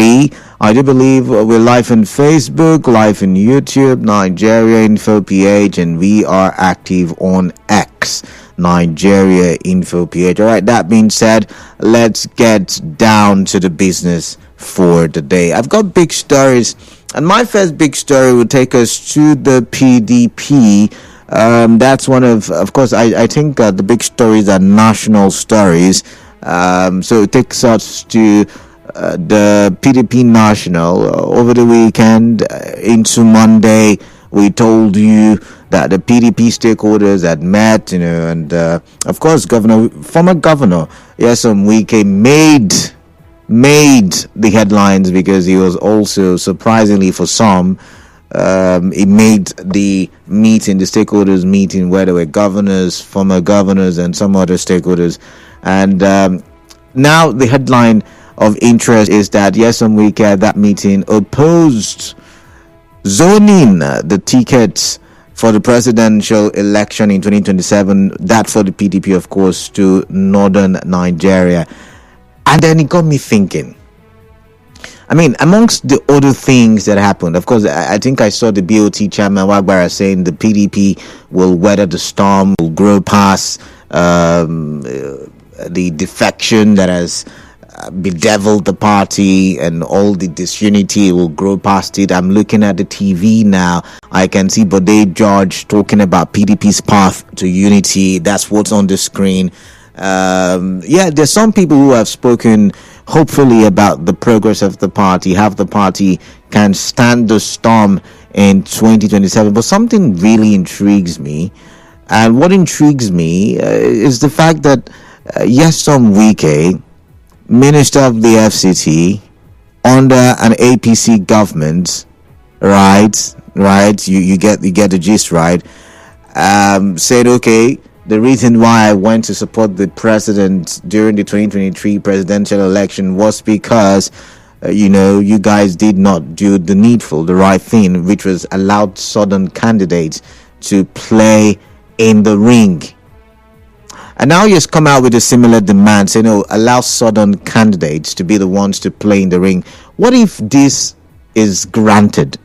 be. I do believe we're live on Facebook, live on YouTube, Nigeria Info PH, and we are active on X, Nigeria Info PH. All right, that being said, let's get down to the business for the day. I've got big stories, and my first big story will take us to the PDP. That's one of course, I think the big stories are national stories. So it takes us to the PDP National. Over the weekend into Monday, we told you that the PDP stakeholders had met, and of course, former governor Wike made the headlines because he was also, surprisingly for some, he made the stakeholders meeting where there were governors, former governors, and some other stakeholders. And now the headline of interest is that Wike at that meeting opposed zoning the tickets for the presidential election in 2027, that for the PDP, of course, to northern Nigeria. And then it got me thinking. I mean, amongst the other things that happened, of course, I think I saw the BOT chairman Wagbara saying the PDP will weather the storm, will grow past the defection that has bedeviled the party, and all the disunity will grow past it. I'm looking at the TV now. I can see Bode George talking about PDP's path to unity. That's what's on the screen. There's some people who have spoken hopefully about the progress of the party, how the party can stand the storm in 2027. But something really intrigues me, and what intrigues me is the fact that Wike, Minister of the FCT, under an APC government, right? You get the gist, right? Said, okay, the reason why I went to support the president during the 2023 presidential election was because, you guys did not do the needful, the right thing, which was allowed southern candidates to play in the ring. And now he's come out with a similar demand, saying, allow southern candidates to be the ones to play in the ring. What if this is granted?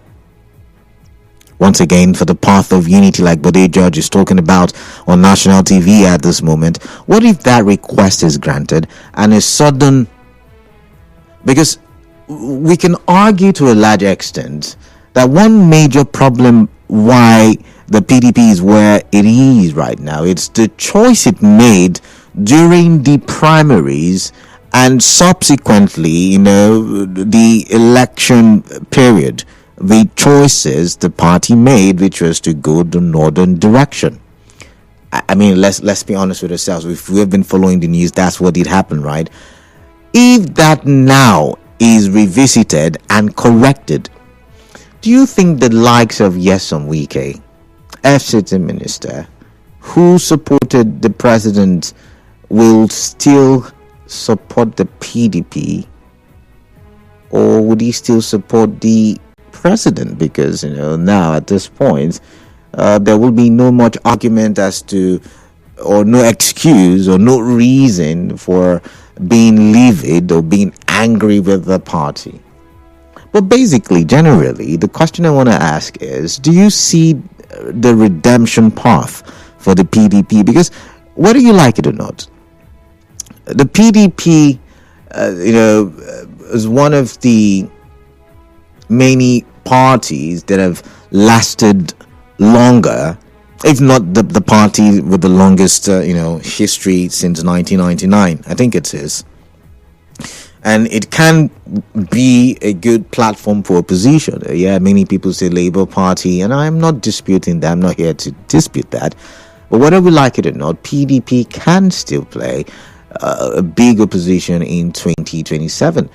Once again, for the path of unity, like Bode George is talking about on national TV at this moment. What if that request is granted and a southern... Because we can argue to a large extent that one major problem why the PDP is where it is right now, it's the choice it made during the primaries and subsequently, the election period. The choices the party made, which was to go the northern direction. I mean, let's be honest with ourselves. If we have been following the news, that's what did happen, right? If that now is revisited and corrected, do you think the likes of Wike, FCT minister, who supported the president, will still support the PDP, or would he still support the president? Because now at this point there will be no much argument as to, or no excuse or no reason for being livid or being angry with the party. But basically, generally, the question I want to ask is, do you see the redemption path for the PDP? Because whether you like it or not, the PDP is one of the many parties that have lasted longer, if not the party with the longest history since 1999. I think it is. And it can be a good platform for opposition. Many people say Labour Party, and I'm not disputing that. I'm not here to dispute that. But whether we like it or not, PDP can still play a big opposition in 2027.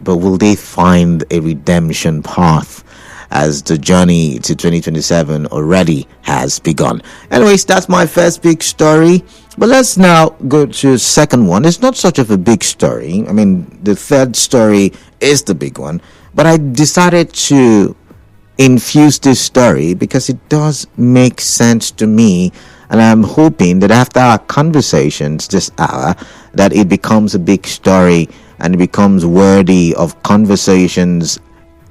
But will they find a redemption path as the journey to 2027 already has begun? Anyways, that's my first big story. But let's now go to the second one. It's not such of a big story. I mean, the third story is the big one. But I decided to infuse this story because it does make sense to me And I'm hoping that after our conversations this hour, that it becomes a big story and it becomes worthy of conversations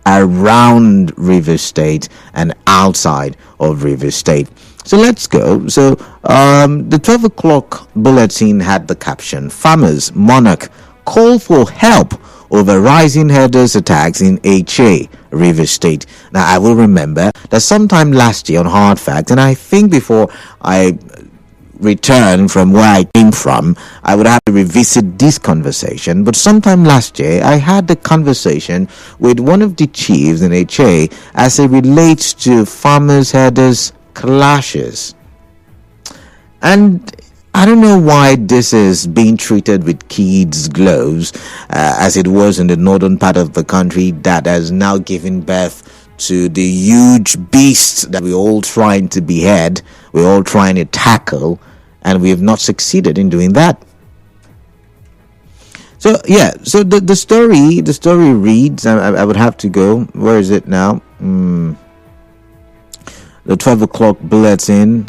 around River State and outside of River State. So let's go. So the 12 o'clock bulletin had the caption, Farmers, Monarch, call for help over rising herders attacks in Etche, River State. Now, I will remember that sometime last year on Hard Facts, and I think before I return from where I came from, I would have to revisit this conversation. But sometime last year, I had the conversation with one of the chiefs in Etche as it relates to farmers, herders, clashes. And I don't know why this is being treated with kids' gloves as it was in the northern part of the country that has now given birth to the huge beast that we're all trying to behead, we're all trying to tackle, and we have not succeeded in doing that. So so the story reads, I would have to go, where is it now? The 12 o'clock bulletin.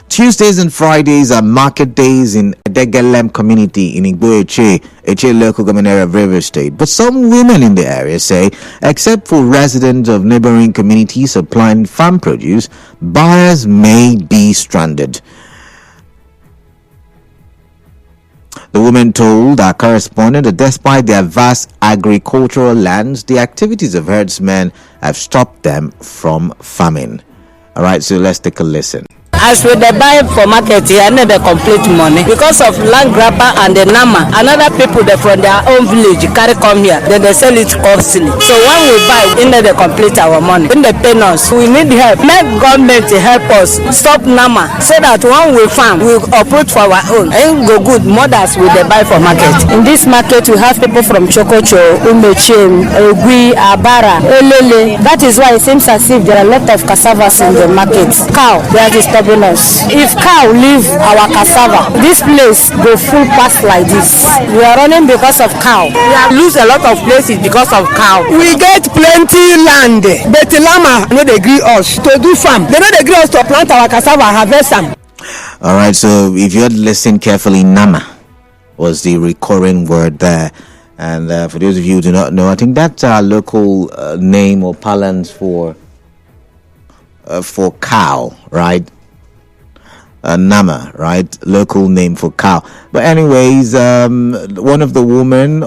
Tuesdays and Fridays are market days in Edegelem community in Igbo Etche local government area of River State. But some women in the area say, except for residents of neighboring communities supplying farm produce, buyers may be stranded. The woman told our correspondent that despite their vast agricultural lands, the activities of herdsmen have stopped them from farming. All right, so let's take a listen. As we dey buy for market here, no dey complete money because of land grabber and the nama. Another people they from their own village carry come here, then they sell it costly. So when we buy, in they complete our money. When they pay us, we need help. Make government to help us stop nama, so that when we farm, we uproot for our own. And go good mothers we dey buy for market. In this market, we have people from Chokocho, Umeche, Ogui, Abara, Elele. That is why it seems as if there are a lot of cassavas in the market. Cow, they are disturbing us. If cow leave our cassava, this place go full pass like this. We are running because of cow. We have lose a lot of places because of cow. We get plenty land, but the llama no dey agree us to do farm. They no dey agree us to plant our cassava, harvest them. All right, so if you had listened carefully, nama was the recurring word there. And for those of you who do not know, I think that's our local name or parlance for cow, right? Nama, right? Local name for cow. But anyways, one of the women,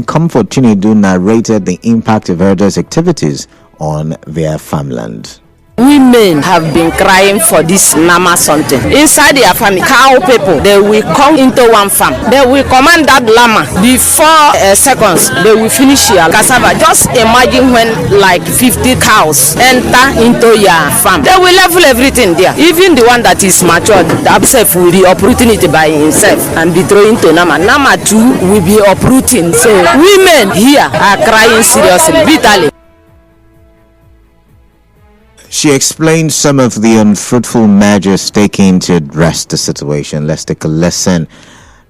Comfort Chinedu, narrated the impact of herders' activities on their farmland. Women have been crying for this nama something. Inside their family, cow people, they will come into one farm. They will command that llama. Before seconds, they will finish your cassava. Just imagine when like 50 cows enter into your farm. They will level everything there. Even the one that is matured, the himself will be uprooting it by himself and be throwing to nama. Nama too will be uprooting. So women here are crying seriously, bitterly. She explained some of the unfruitful measures taken to address the situation. Let's take a listen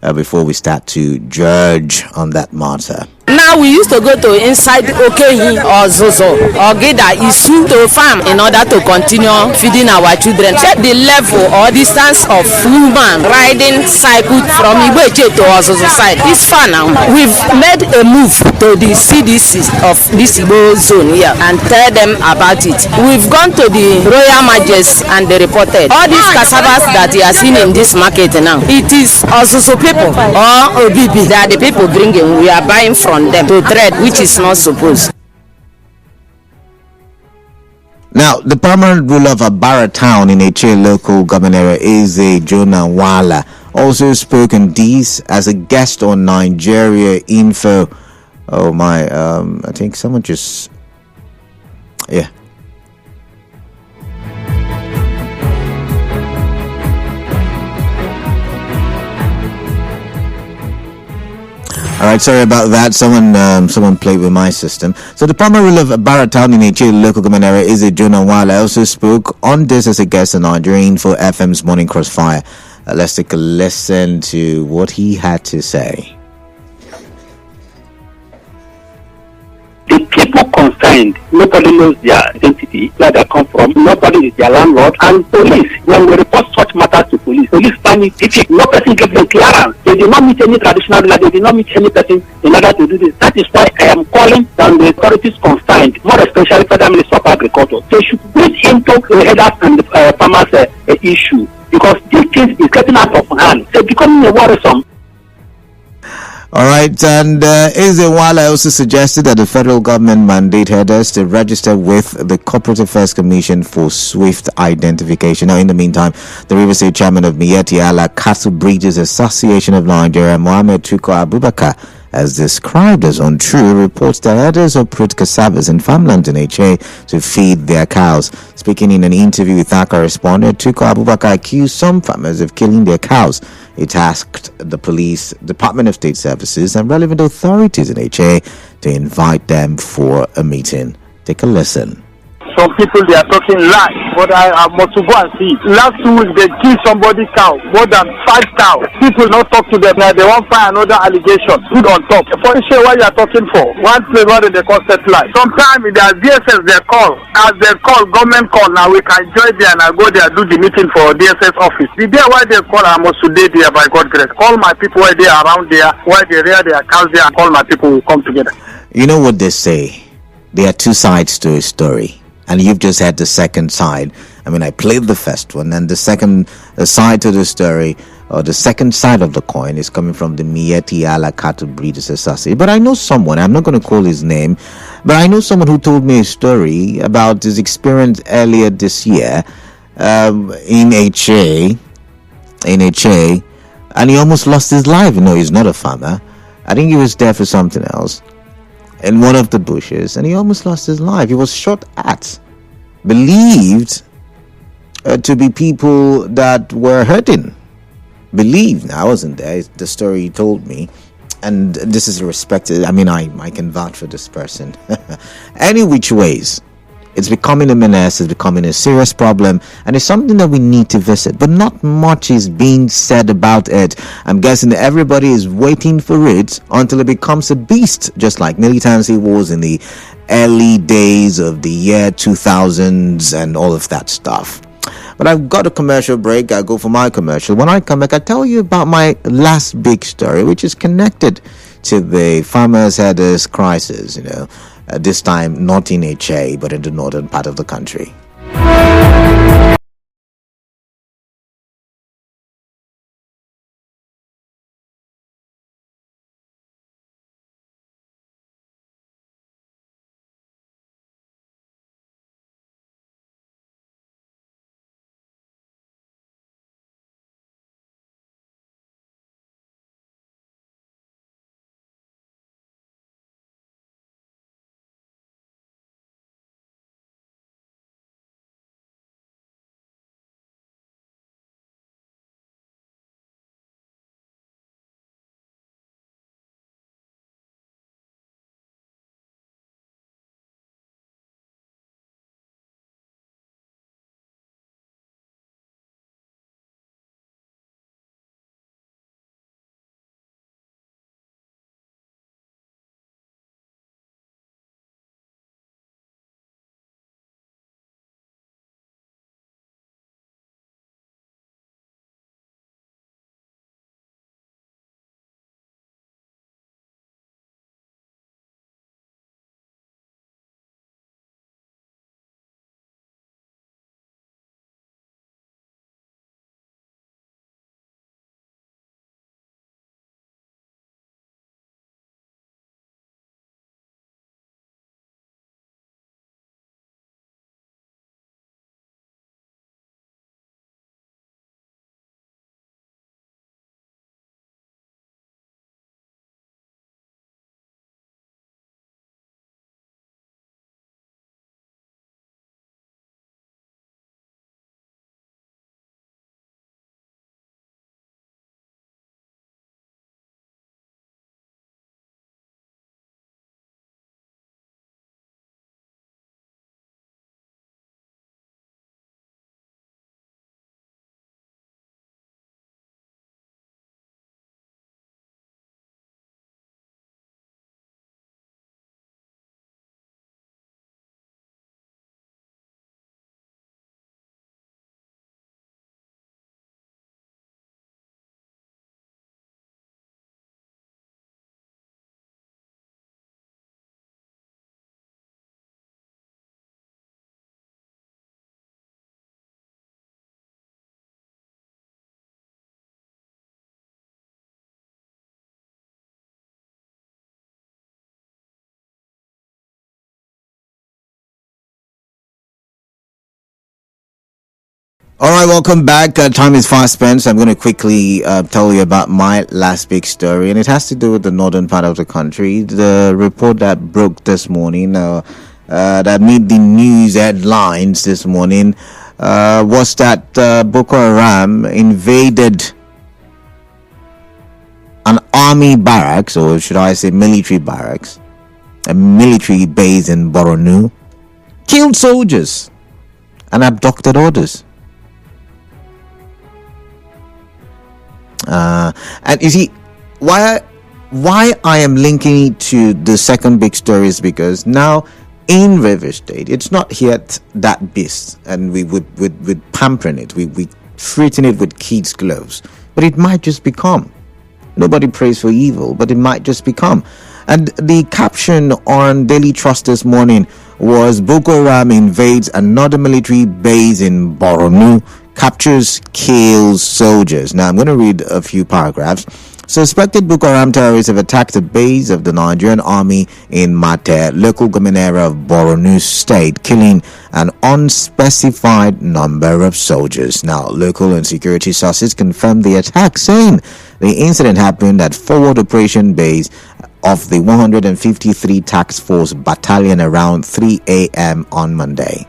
before we start to judge on that matter. Now we used to go to inside Okehi or Zozo or Geda Isu to farm in order to continue feeding our children. Check the level or distance of woman riding cycle from Ibeche to Zozo side. It's far now. We've made a move to the CDC of this Igbo zone here and tell them about it. We've gone to the Royal Majesty and they reported all these cassavas that you are seeing in this market now. It is Zozo people or OBB that the people bringing. We are buying from them to trade, which is not supposed. Now, the permanent ruler of Abara town in Etche local government area is a Jonah Wala. Also spoke on this as a guest on Nigeria Info. Oh my, I think someone just, yeah. All right, sorry about that. Someone played with my system. So the primary ruler of Barra Town in Etche local government area is a Jonah Wala. I also spoke on this as a guest on Nigerian for FM's Morning Crossfire. Let's take a listen to what he had to say. The people concerned, nobody knows their identity. community where they come from. Nobody is their landlord. And police, when we report such matters to police find it difficult. No person gives them clearance. They did not meet any traditional ruler. They did not meet any person in order to do this. That is why I am calling on the authorities concerned, more especially Federal Minister of Agriculture. They should put into the headers and the farmers issue, because this case is getting out of hand. They're becoming a worrisome. All right, and Ezewala also suggested that the federal government mandate headers to register with the Corporate Affairs Commission for swift identification. Now, in the meantime, the River State chairman of Miyetti Allah Cattle Breeders Association of Nigeria, Mohammed Tuko Abubakar, as described as untrue, reports that herders operate cassavas and farmland in Etche to feed their cows. Speaking in an interview with our correspondent, Tuko Abubakar accused some farmers of killing their cows. He tasked the police, Department of State Services, and relevant authorities in Etche to invite them for a meeting. Take a listen. Some people, they are talking lies, but I must go and see. Last 2 weeks, they killed somebody's cow, more than 5 cows. People not talk to them now. They won't find another allegation. Put on top. For sure, what you are talking for? One place where they concept lie. Sometimes they are DSS, they call. As they call, government call. Now we can join there and I go there, do the meeting for DSS office. The day why they call, I must today there by God grace. Call my people where they are around there, where they rear their cows there, and call my people will come together. You know what they say? There are two sides to a story. And you've just had the second side. I mean, I played the first one, and the second side to the story, or the second side of the coin, is coming from the Miyetti Allah Cattle Breeders Association. But I know someone, I'm not going to call his name, but I know someone who told me a story about his experience earlier this year in Etche, and he almost lost his life. You know, he's not a farmer. I think he was there for something else in one of the bushes, and he almost lost his life. He was shot at, believed to be people that were hurting. Believed. I wasn't there. It's the story he told me, and this is respected. I mean, I can vouch for this person. Any which ways, it's becoming a menace, it's becoming a serious problem, and it's something that we need to visit. But not much is being said about it. I'm guessing everybody is waiting for it until it becomes a beast, just like militancy was in the early days of the year 2000s and all of that stuff. But I've got a commercial break. I go for my commercial. When I come back, I tell you about my last big story, which is connected to the farmers' herders crisis, you know. This time not in Etche, but in the northern part of the country. All right, welcome back. Time is fast spent, so I'm going to quickly tell you about my last big story, and it has to do with the northern part of the country. The report that broke this morning, that made the news headlines this morning, was that Boko Haram invaded an army barracks, or should I say military barracks, a military base in Borno, killed soldiers and abducted others. And you see, why I am linking it to the second big story is because now in River State, it's not yet that beast, and we would pampering it, we treating it with kids' gloves, but it might just become. Nobody prays for evil, but it might just become. And the caption on Daily Trust this morning was Boko Haram invades another military base in Borno, captures, kills soldiers. Now I'm going to read a few paragraphs. Suspected Boko Haram terrorists have attacked a base of the Nigerian army in Mate, local government area of Borno State, killing an unspecified number of soldiers. Now, local and security sources confirmed the attack, saying the incident happened at Forward Operation Base of the 153 Task Force Battalion around 3 a.m. on Monday.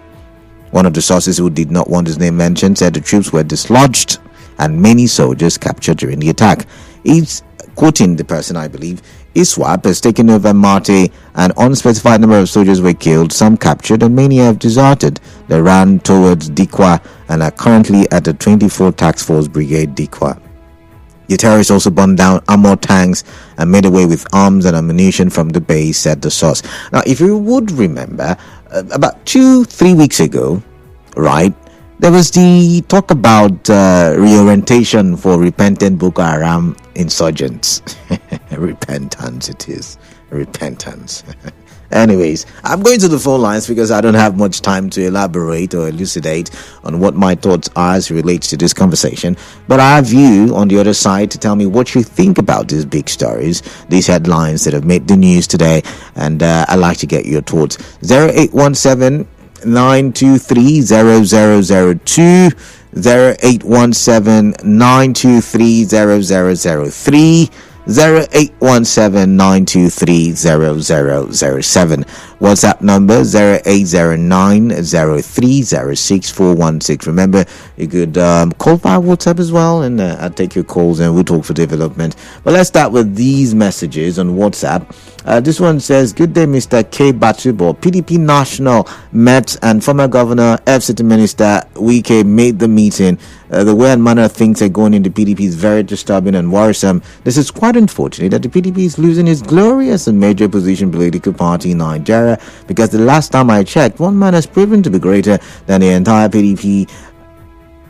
One of the sources, who did not want his name mentioned, said the troops were dislodged and many soldiers captured during the attack. He's quoting the person, I believe. ISWAP has taken over Mate. An unspecified number of soldiers were killed, some captured, and many have deserted. They ran towards Dikwa and are currently at the 24th Task Force Brigade Dikwa. The terrorists also burned down armor tanks and made away with arms and ammunition from the base, said the source. Now, if you would remember, about 2-3 weeks ago, right, there was the talk about reorientation for repentant Boko Haram insurgents. Repentance it is. Repentance. Anyways, I'm going to the phone lines because I don't have much time to elaborate or elucidate on what my thoughts are as it relates to this conversation. But I have you on the other side to tell me what you think about these big stories, these headlines that have made the news today. And I'd like to get your thoughts. 0817 923 0002, 0817 923 0003, 0817-923-0007. WhatsApp number 0809-030-6416. Remember, you could call via WhatsApp as well, and I'll take your calls and we'll talk for development. But let's start with these messages on WhatsApp. This one says, good day, Mr. K. Batubo. PDP National met and former Governor FCT Minister Wike made the meeting. The way and manner of things are going in the PDP is very disturbing and worrisome. This is quite unfortunate that the PDP is losing its glory as a major opposition political party in Nigeria, because the last time I checked, one man has proven to be greater than the entire PDP.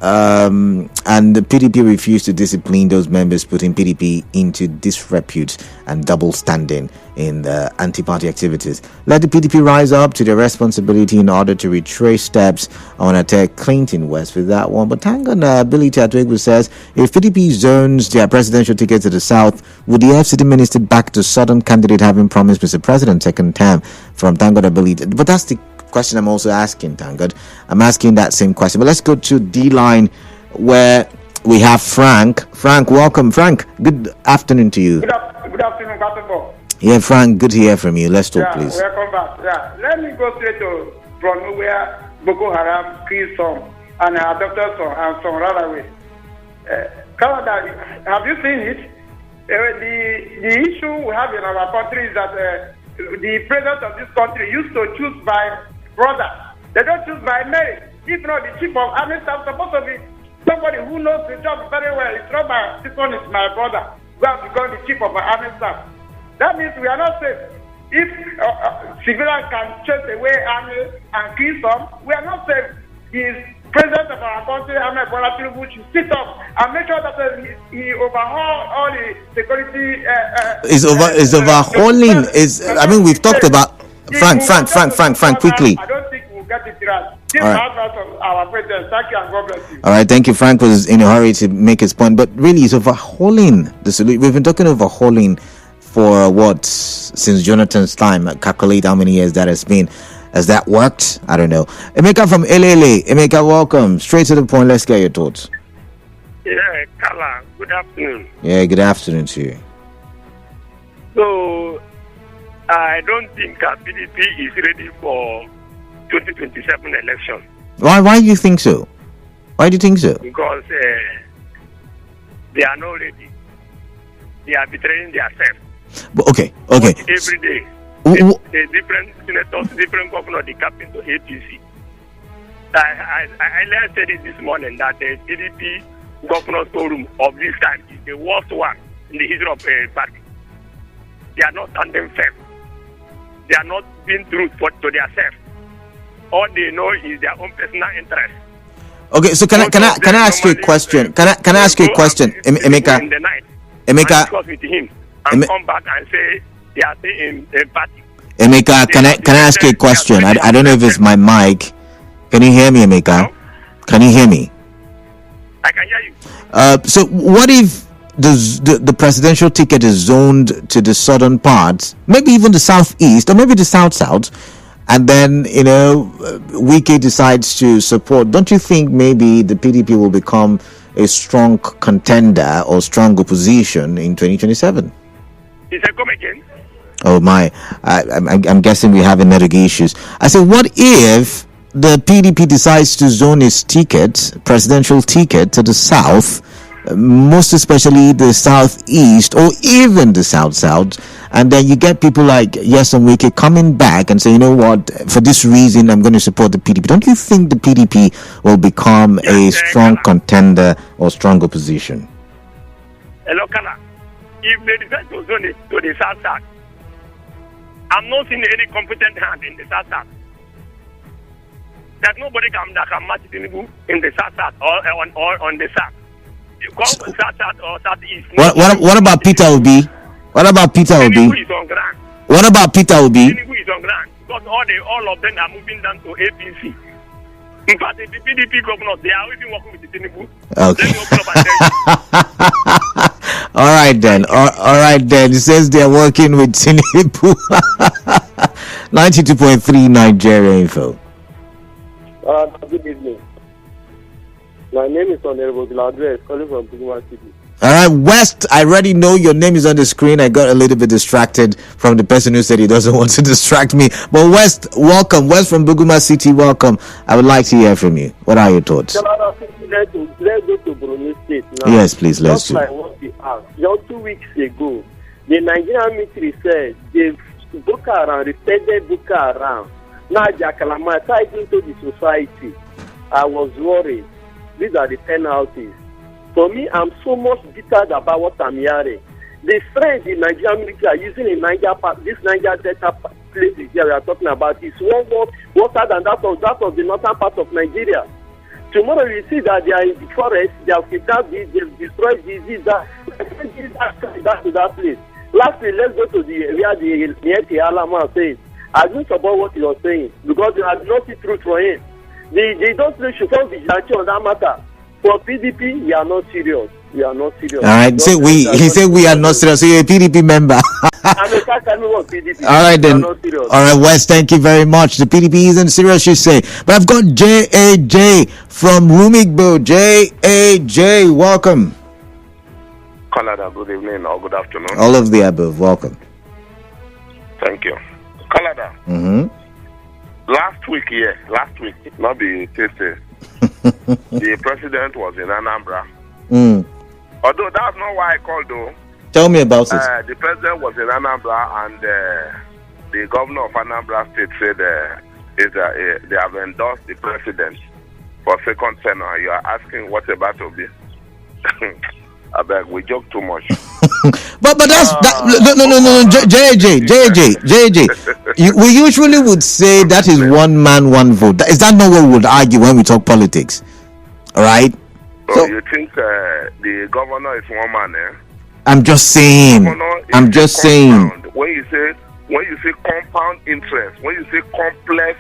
And the PDP refused to discipline those members, putting PDP into disrepute and double standing in the anti-party activities. Let the PDP rise up to their responsibility in order to retrace steps. I want to take Clinton West with that one. But thank God, Billy Chatwigwu says, if PDP zones their presidential ticket to the south, would the FCT minister back the southern candidate having promised Mr. President second term from Thank God, Billy? But that's the question I'm also asking, thank God. I'm asking that same question. But let's go to D-line, where we have Frank. Frank, welcome. Frank, good afternoon to you. Good afternoon, Batubo. Yeah, Frank, good to hear from you. Let's talk, please. Welcome back. Yeah, let me go straight to Borno, where Boko Haram killed some and abducted some and some ran away. Canada, have you seen it? The issue we have in our country is that the president of this country used to choose by brother. They don't choose by merit. If not, the chief of army staff supposed to be somebody who knows the job very well. It's not my, this one is my brother who has become the chief of army staff. That means we are not safe. If civilians can chase away army and kill some, we are not safe. He is president of our country, Ahmed Bola Tinubu, should sit up and make sure that he overhaul all the security. Is overhauling. I mean, we've talked about Frank. Quickly. I don't think we'll get it right. This is advice of our president. Thank you and God bless you. All right, thank you. Frank was in a hurry to make his point, but really, it's overhauling the solution. We've been talking overhauling for since Jonathan's time. Calculate how many years that has been. Has that worked? I don't know. Emeka from LLA. Emeka, welcome. Straight to the point. Let's get your thoughts. Yeah, Kala, good afternoon. Yeah, good afternoon to you. So, I don't think PDP is ready for 2027 election. Why do you think so? Why do you think so? Because they are not ready. They are betraying themselves. Okay. Every day, the different senators, different governors, they come into APC. I said it this morning that the PDP governor's forum of this time is the worst one in the history of the party. They are not standing firm. They are not being true to themselves. All they know is their own personal interest. Okay, so can I ask you a question? Can I ask you a question, Emeka? In the night, Emeka, discuss with him and come back and say they are still in a party. Emeka, can I ask you a question? I don't know if it's my mic. Can you hear me, Emeka? No? Can you hear me? I can hear you. So what if the presidential ticket is zoned to the southern parts, maybe even the southeast, or maybe the south, and then Wike decides to support? Don't you think maybe the PDP will become a strong contender or strong opposition in 2027? Is that come again? Oh my! I'm guessing we have network issues. I said, what if the PDP decides to zone its presidential ticket, to the south, most especially the southeast or even the south, and then you get people like Nyesom Wike coming back and say, you know what, for this reason I'm going to support the PDP? Don't you think the PDP will become a strong contender or strong opposition? Hello, Kala. If they decide to zone it to the south, I'm not seeing any competent hand in the south. There's nobody that can match Tinubu in the south or on the south. You come to south or southeast. What about Peter Obi? What about Peter Obi? Tinubu is on ground. What about Peter Obi? Tinubu is on ground because all of them are moving down to APC. In fact, the PDP governors, they are even working with the Tinubu. Okay. All right then. It says they are working with Tinubu. 92.3 Nigeria Info. Good evening. My name is Honorable Gladwell, calling from Boko City. All right, West, I already know your name is on the screen. I got a little bit distracted from the person who said he doesn't want to distract me. But West, welcome. West from Boko City, welcome. I would like to hear from you. What are your thoughts? Let's go to Borno State now. Yes, please, let's do. Just like what we asked. Just 2 weeks ago, the Nigerian military said the Boko Haram repented Boko Haram. Now they are calamitizing to the society. I was worried. These are the penalties. For me, I'm so much bitter about what I'm hearing. The strength the Nigerian military are using in this Niger Delta places here we are talking about is one worse than that of the northern part of Nigeria. Tomorrow you see that they are in the forest, they have kidnapped, they've destroyed disease that to that place. Lastly, let's go to where the Etche Haram says, I don't support what he was saying because they have not the truth for him. They don't say should come vigilante on that matter. For PDP, we are not serious. We are not serious. All right, he said we are not serious. So you're a PDP member. PDP. All right then. All right, West, thank you very much. The PDP isn't serious, you say. But I've got JAJ from Rumigbo. JAJ, welcome. Canada, good evening or good afternoon. All of the above, welcome. Thank you. Canada. Last week, not the Tuesday. The president was in Anambra. Although that's not why I called though. Tell me about it. The president was in Anambra and the governor of Anambra State said they have endorsed the president for second tenure. You are asking what about to be? I beg, we joke too much. but that's no. JJ. We usually would say that is one man, one vote. Is that not what we would argue when we talk politics? All right. So you think the governor is one man? I'm just saying. When you say compound interest, when you say complex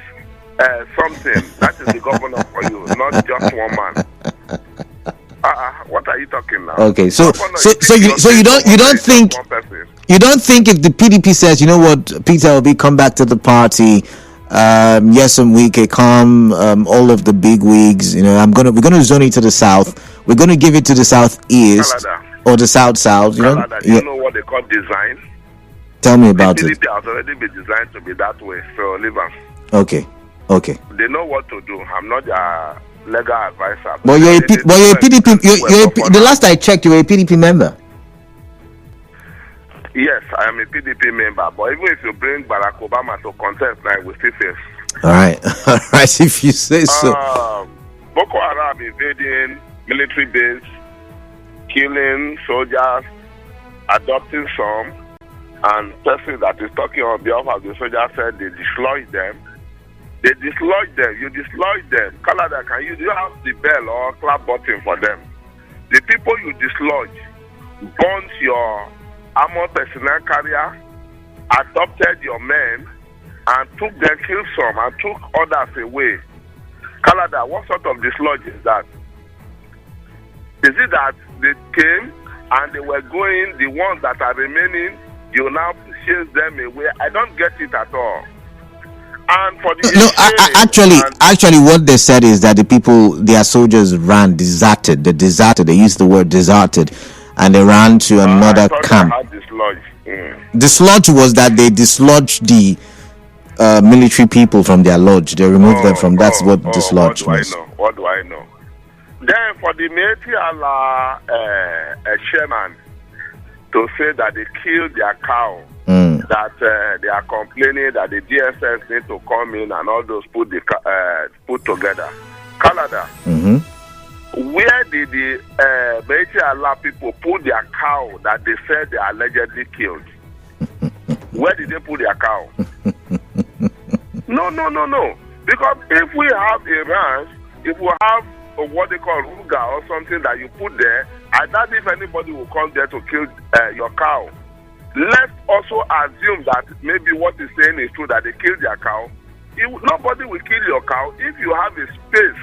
something, that is the governor for you, not just one man. What are you talking now? Okay, so you don't think if the PDP says, you know what, Peter Obi, come back to the party, Yes, some Wike, come, all of the big wigs. You know, we're gonna zone it to the south. We're gonna give it to the southeast or the south. You know, you know what they call design. Tell me about it. PDP has already been designed to be that way. So leave them. Okay. They know what to do. I'm not their legal advisor. But you're a PDP. The last I checked, you were a PDP member. Yes, I am a PDP member. But even if you bring Barack Obama to contest, now we still face. All right. If you say so. Boko Haram invading military base, killing soldiers, adopting some, and person that is talking on behalf of the soldiers said they dislodged them. They dislodged them. You dislodged them. Canada, can you have the bell or clap button for them? The people you dislodge burnt your armored personnel carrier, adopted your men, and took them, killed some, and took others away. Canada, what sort of dislodge is that? Is it that they came and they were going, the ones that are remaining, you now chase them away? I don't get it at all. And for the actually, what they said is that their soldiers deserted. They used the word deserted, and they ran to another camp. Dislodge was that they dislodged the military people from their lodge. They removed them from. That's what dislodge means. What do I know? Then for the Metis Allah chairman to say that they killed their cow. That they are complaining that the DSS need to come in and all those put together. Canada, where did the Metis Allah people put their cow that they said they allegedly killed? Where did they put their cow? No. Because if we have a ranch, if we have what they call ruga or something that you put there, I doubt if anybody will come there to kill your cow. Let's also assume that maybe what he's saying is true, that they killed their cow. Nobody will kill your cow if you have a space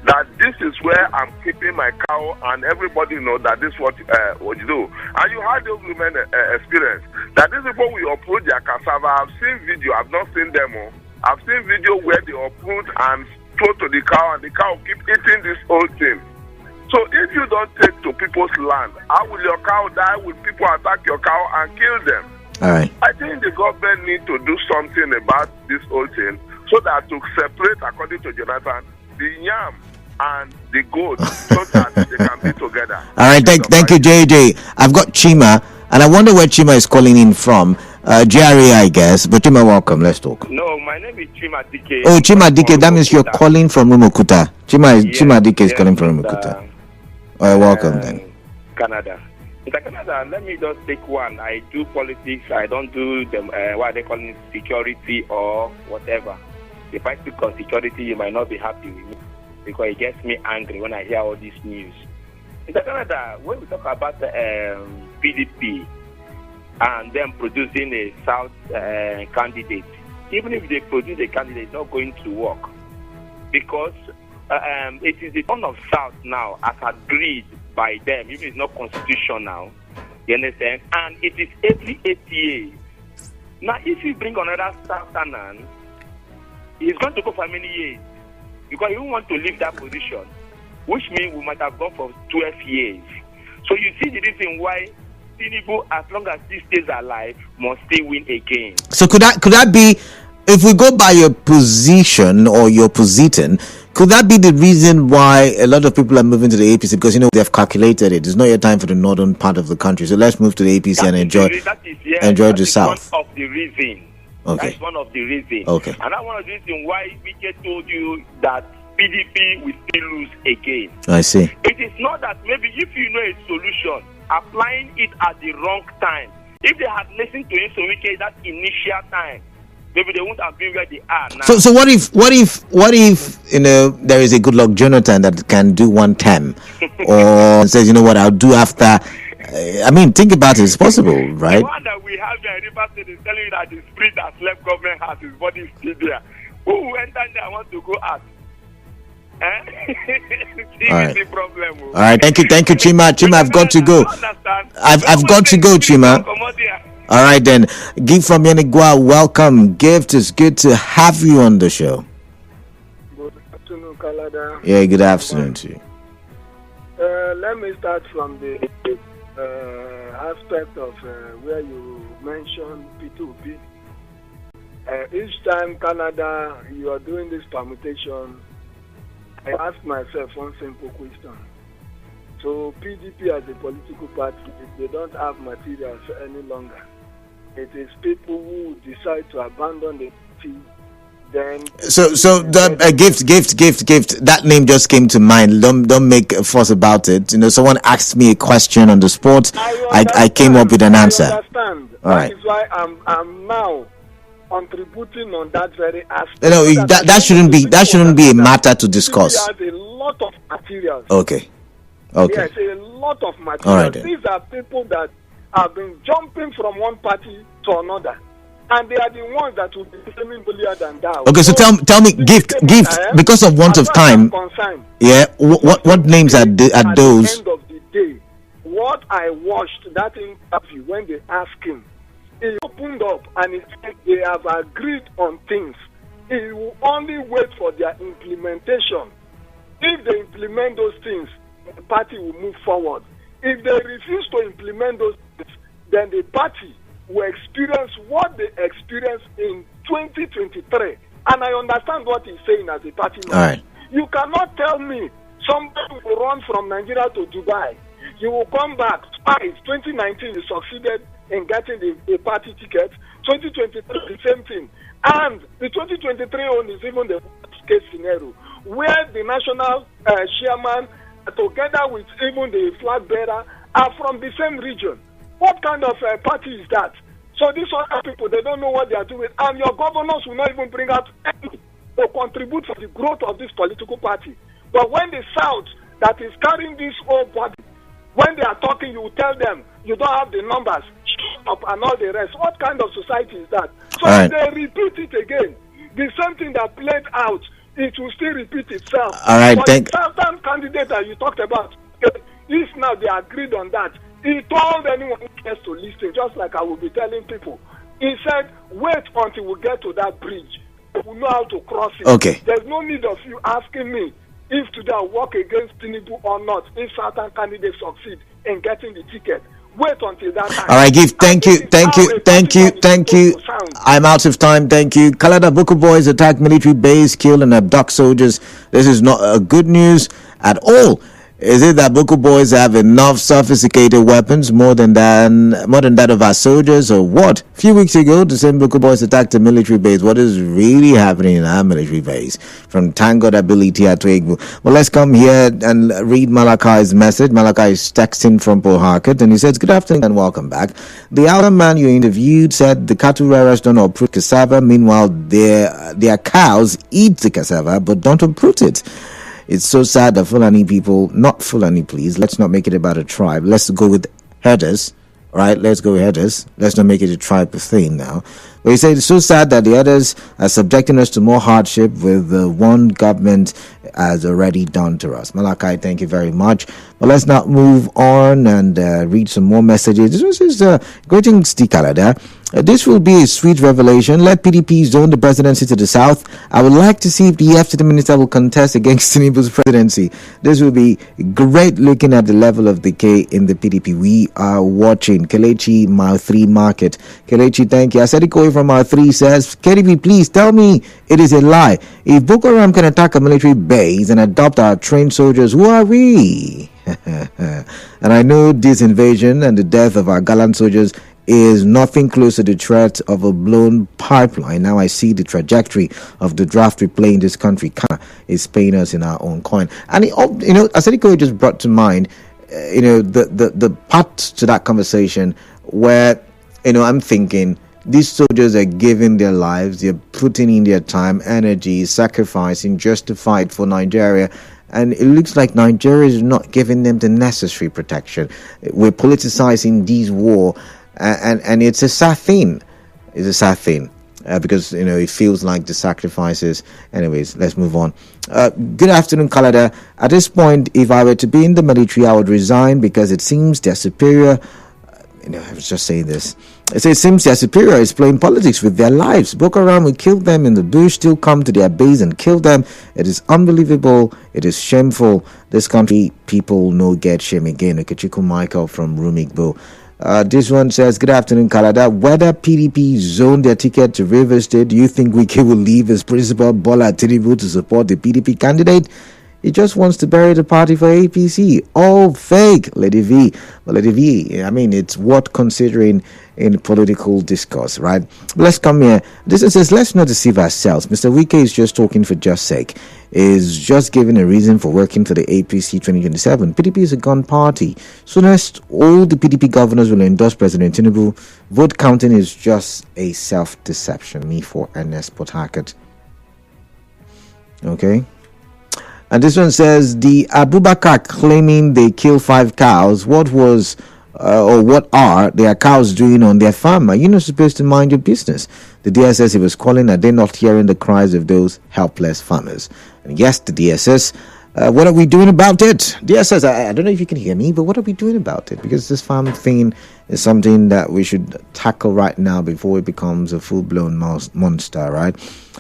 that this is where I'm keeping my cow, and everybody knows that this is what you do. And you had those women experience that these people will uproot their cassava. I've seen video, I've not seen demo. I've seen video where they uproot and throw to the cow, and the cow keep eating this whole thing. So if you don't take to people's land, how will your cow die? Will people attack your cow and kill them? All right. I think the government need to do something about this whole thing so that to separate, according to Jonathan, the yam and the goat so that they can be together. All right. Thank you, JJ. I've got Chima, and I wonder where Chima is calling in from. GRA, I guess. But Chima, welcome. Let's talk. No, my name is Chima Dike. Oh, Chima Dike. That means you're calling from Rumukuta. Chima Dike is calling from Rumukuta. Welcome then. Canada. Mr. Canada, let me just take one. I do politics. I don't do them. What they call it, security or whatever. If I speak on security, you might not be happy with me because it gets me angry when I hear all this news. Mr. Canada, when we talk about PDP and them producing a South candidate, even if they produce a candidate, it's not going to work because it is the turn of South now as agreed by them, even if it's not constitutional. You understand? And it is every 8 years. Now, if you bring another Southerner, it's going to go for many years because you want to leave that position, which means we might have gone for 12 years. So you see the reason why Tinubu, as long as he stays alive, must still win again. So could that be, if we go by your position or your position, could that be the reason why a lot of people are moving to the APC? Because, they've calculated it. It's not your time for the northern part of the country. So let's move to the APC and enjoy the south. One of the reasons. Okay. That's one of the reasons. Okay. And that's one of the reasons why Wike told you that PDP will still lose again. I see. It is not that maybe if you know a solution, applying it at the wrong time. If they had listened to him, so Wike that initial time, maybe they won't have been where they are now. So what if there is a good luck Jonathan that can do one term or says, what I'll do after. Think about it. It's possible, right? The one that we have here in River State is telling you that the spirit that left government has his body is still there. Who will enter there and want to go out? All right. The problem. All right. Thank you, Chima. Chima, I've got to go. I've got to go, Chima. All right then. Gift from Yanigua, welcome. Gift, is good to have you on the show. Good afternoon, Canada. Yeah, good afternoon to you. Let me start from the aspect of where you mentioned P2P. Each time Canada, you are doing this permutation, I ask myself one simple question. So PDP as a political party, they don't have materials any longer. It is people who decide to abandon the party. Then so the gift. That name just came to mind. Don't make a fuss about it. Someone asked me a question on the spot. I came up with an answer. I understand. All right. That is why I'm now contributing on that very aspect. No, that shouldn't be a matter to discuss. He has a lot of materials. Okay. Yes, a lot of materials. All right, then. These are people that have been jumping from one party to another, and they are the ones that will be becoming bullier than that. Okay, so tell me, gift, because of want of time. Yeah, what names are those? At the end of the day, what I watched that interview when they asked him, he opened up and he said they have agreed on things. He will only wait for their implementation. If they implement those things, the party will move forward. If they refuse to implement those things, then the party will experience what they experienced in 2023. And I understand what he's saying as a party man. All right. You cannot tell me somebody will run from Nigeria to Dubai. You will come back twice. 2019, you succeeded in getting the party ticket. 2023, the same thing. And the 2023 one is even the worst case scenario, where the national chairman, together with even the flag bearer, are from the same region. What kind of party is that? So these other people, they don't know what they are doing, and your governors will not even bring out any to contribute for the growth of this political party. But when the South that is carrying this whole body, when they are talking, you tell them you don't have the numbers, shut up, and all the rest. What kind of society is that? So if they repeat it again, the same thing that played out, it will still repeat itself. All right, but the certain candidate that you talked about, if now they agreed on that, he told anyone who cares to listen, just like I will be telling people. He said, wait until we get to that bridge. We know how to cross it. Okay. There's no need of you asking me if today I work against Tinubu or not, if certain candidates succeed in getting the ticket. Wait until that time. All right, Give. Thank you. I'm out of time. Thank you. Kalada Boko boys attack military base, kill and abduct soldiers. This is not good news at all. Is it that Boko boys have enough sophisticated weapons more than that of our soldiers, or what? A few weeks ago, the same Boko boys attacked a military base. What is really happening in our military base? From Tango Ability to Igbo. Well, let's come here and read Malachi's message. Malachi is texting from Port Harcourt, and he says, "Good afternoon and welcome back. The other man you interviewed said the cattle rearers don't uproot cassava. Meanwhile, their cows eat the cassava but don't uproot it. It's so sad that Fulani people, not Fulani please, let's not make it about a tribe. Let's go with herders, right? Let's go with herders. Let's not make it a tribe thing now. But he said it's so sad that the others are subjecting us to more hardship with the one government has already done to us." Malachi, thank you very much. But let's now move on and read some more messages. This is greetings to Canada. This will be a sweet revelation. Let PDP zone the presidency to the south. I would like to see if the FTT minister will contest against Tinubu's presidency. This will be great looking at the level of decay in the PDP. We are watching. Kelechi, Mile 3 Market. Kelechi, thank you. Asadiko from Mile 3 says, KDP, please tell me it is a lie. If Boko Haram can attack a military base and adopt our trained soldiers, who are we? And I know this invasion and the death of our gallant soldiers is nothing close to the threat of a blown pipeline. Now I see the trajectory of the draft we play in this country is paying us in our own coin. And Asadiko just brought to mind, the part to that conversation where, I'm thinking these soldiers are giving their lives, they're putting in their time, energy, sacrificing just to fight for Nigeria. And it looks like Nigeria is not giving them the necessary protection. We're politicizing this war. And it's a sad thing. It's a sad thing because, it feels like the sacrifices. Anyways, let's move on. Good afternoon, Canada. At this point, if I were to be in the military, I would resign because it seems they're superior I was just saying this. It seems their superior is playing politics with their lives. Boko Haram will kill them in the bush, still come to their base and kill them. It is unbelievable. It is shameful. This country, people no get shame again. Okechukwu Michael from Rumigbo. This one says, good afternoon, Kalada. Whether PDP zoned their ticket to Rivers State, do you think Wike will leave his principal Bola Tinubu to support the PDP candidate? He just wants to bury the party for APC. All fake, Lady V. But Lady V, I mean, it's worth considering in political discourse, right? But let's come here. This says, let's not deceive ourselves. Mr. Wike is just talking for just sake. Is just giving a reason for working for the APC 2027. PDP is a gun party. Soonest all the PDP governors will endorse President Tinubu. Vote counting is just a self-deception. Me for Ernest Port Harcourt. Okay. And this one says, the Abubakar claiming they killed 5 cows. What was or what are their cows doing on their farm? Are you not supposed to mind your business? The DSS he was calling, are they not hearing the cries of those helpless farmers? And yes, the DSS, what are we doing about it? DSS, I don't know if you can hear me, but what are we doing about it? Because this farm thing is something that we should tackle right now before it becomes a full-blown monster, right?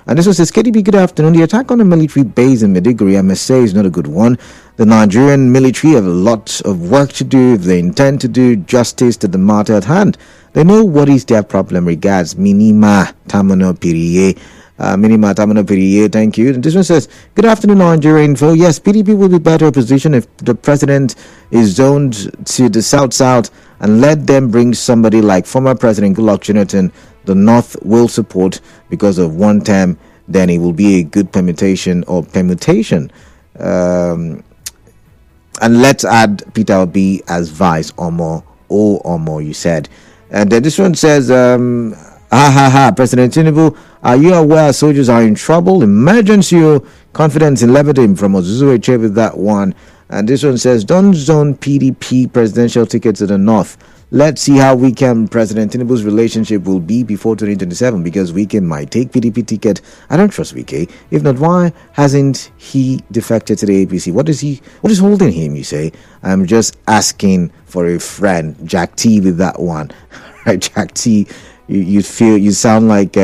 And this one says, KDB, good afternoon. The attack on the military base in Maiduguri, I must say, is not a good one. The Nigerian military have a lot of work to do if they intend to do justice to the matter at hand. They know what is their problem. Regards, Minima Tamano Piriye. Minima Tamano Piriye, thank you. And this one says, good afternoon, Nigeria Info. Yes, PDP will be better position if the president is zoned to the south and let them bring somebody like former President Goodluck Jonathan. The North will support because of one term, then it will be a good permutation. And let's add Peter Obi as vice or more, you said. And then this one says, President Tinubu, are you aware soldiers are in trouble? Emergency confidence in Lebanon from Ozuzu Etche with that one. And this one says, don't zone PDP presidential ticket to the North. Let's see how President Tinubu's relationship will be before 2027, because Wike might take PDP ticket. I don't trust Wike. If not, why hasn't he defected to the APC? What is holding him, you say? I'm just asking for a friend. Jack T with that one. Right, Jack T, you sound like...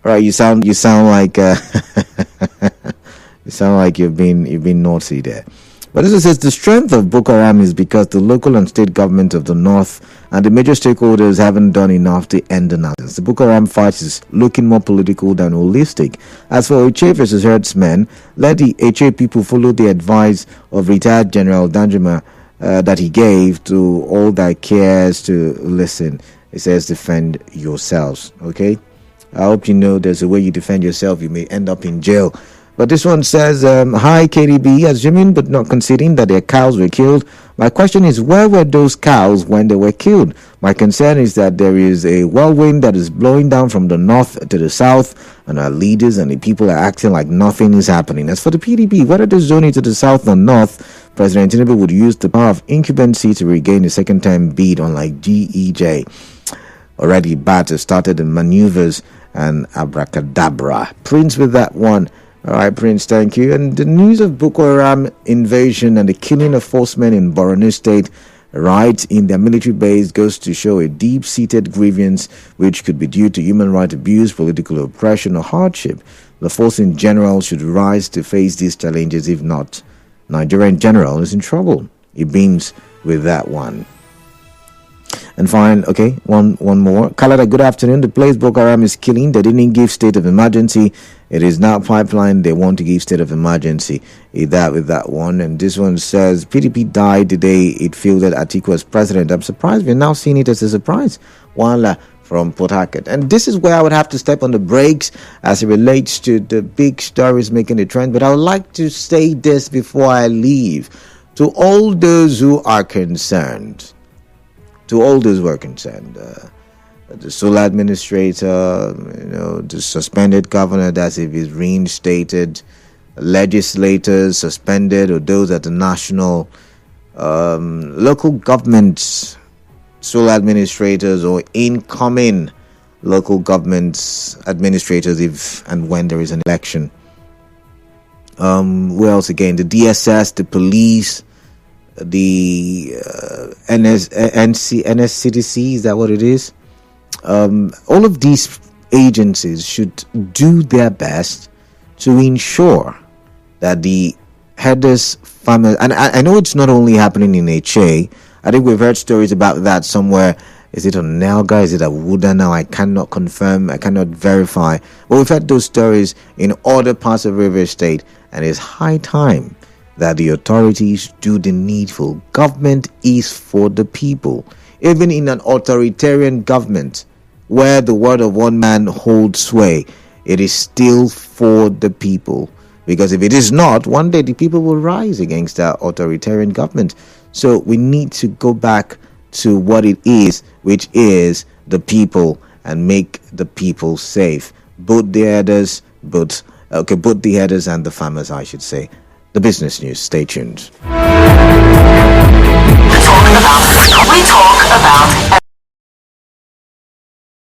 Right, you sound like... You sound like you've been naughty there. But as it says, the strength of Boko Haram is because the local and state government of the North and the major stakeholders haven't done enough to end the nonsense. The Boko Haram fight is looking more political than holistic. As for Etche versus herdsmen, let the Etche people follow the advice of retired General Danjuma that he gave to all that cares to listen. It says, defend yourselves. Okay? I hope you know there's a way you defend yourself. You may end up in jail. But this one says, hi KDB, assuming but not conceding that their cows were killed. My question is, where were those cows when they were killed? My concern is that there is a whirlwind that is blowing down from the north to the south, and our leaders and the people are acting like nothing is happening. As for the PDP, whether they zone it to the south or north, President Tinubu would use the power of incumbency to regain a second-time bid, unlike GEJ. Already bad has started the maneuvers and abracadabra. Prince with that one. All right, Prince, thank you. And the news of Boko Haram invasion and the killing of 4 men in Borno State, right, in their military base goes to show a deep-seated grievance which could be due to human rights abuse, political oppression, or hardship. The force in general should rise to face these challenges. If not, Nigeria in general is in trouble. It beams with that one. And fine, okay, one more. Kalada, good afternoon. The place Boko Haram is killing, they didn't give state of emergency. It is now pipeline. They want to give state of emergency. With that one. And this one says, PDP died the day it fielded Atiku as president. I'm surprised we're now seeing it as a surprise. Wala from Port Harcourt. And this is where I would have to step on the brakes as it relates to the big stories making the trend. But I would like to say this before I leave. To all those who are concerned, the sole administrator, the suspended governor, that's if he's reinstated, legislators suspended, or those at the national, local governments, sole administrators, or incoming local governments administrators if and when there is an election. Where else again? The DSS, the police, the NSCDC, is that what it is? All of these agencies should do their best to ensure that the herders, farmers, and I know it's not only happening in Etche. I think we've heard stories about that somewhere. Is it on Nelga? Is it at Wooda now? I cannot confirm. I cannot verify. But we've had those stories in other parts of River State, and it's high time that the authorities do the needful. Government is for the people. Even in an authoritarian government where the word of one man holds sway, it is still for the people. Because if it is not, one day the people will rise against that authoritarian government. So we need to go back to what it is, which is the people, and make the people safe. Both the herders, both the herders and the farmers, I should say. The business news. Stay tuned. We talk about